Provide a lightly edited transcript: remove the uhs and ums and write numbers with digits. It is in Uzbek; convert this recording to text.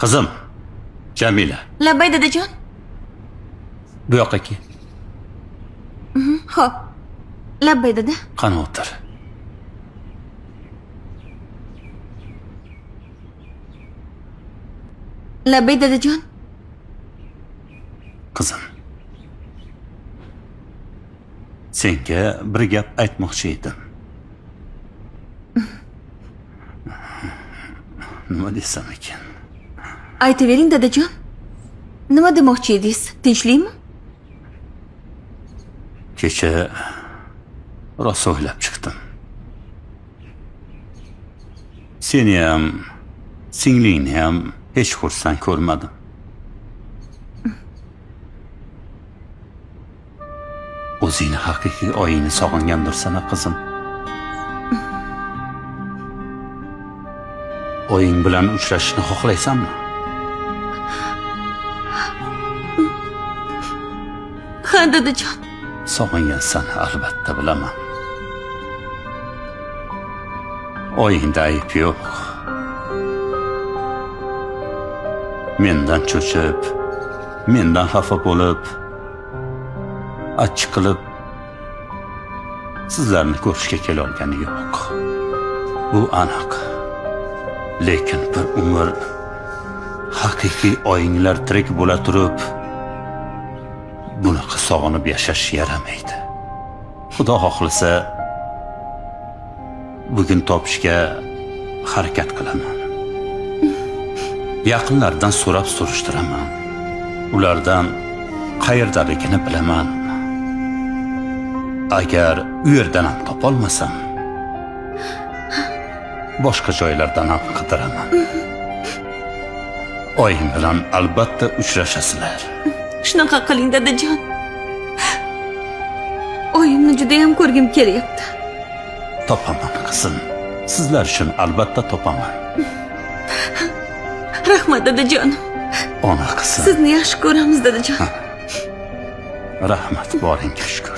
Qizim, Jamila, Labbay dadajon. bu yoqqa kel. Xo'p. Labbay dada. Qani o'tir. Labbay dadajon. Qizim, senga bir gap aytmoqchi edim. Nima desam ekan? Aytavering dadajon. Nima demoqchi edingiz? Tinchlikmi? Kecha rosa o'ylab chiqdim. Seni ham, singlingni ham hech xursand ko'rmadim. O'zingni haqiqiy oyingni sog'ingandirsan, qizim. Oying bilan uchrashishni xohlaysanmi? Ha dadajon. Sog'ingansan, albatta bilaman. Oyingda ayb yo'q. Mendan cho'chib, mendan xafa bo'lib, achchiq qilib sizlarni ko'rishga kela olgani yo'q. Bu aniq. Lekin bir umr haqiqiy oyinglar tirik bo'la turib bunaqa sog'inib yashash yaramaydi. Xudo xohlasa bugun topishga harakat qilaman. Yaqinlardan so'rab surishtiraman. Ulardan qayerdaligini bilaman. Agar u yerdan ham topolmasam, boshqa joylardan ham qidiraman. Oying bilan albatta uchrashasizlar. Shunaqa qiling dadajon. Oyimni juda ham ko'rgim kelyapti. Topaman qizim. Sizlar uchun albatta topaman. Rahmat dadajon. Ona qizim. Sizni yaxshi ko'ramiz dadajon. Rahmat, boringga shukr.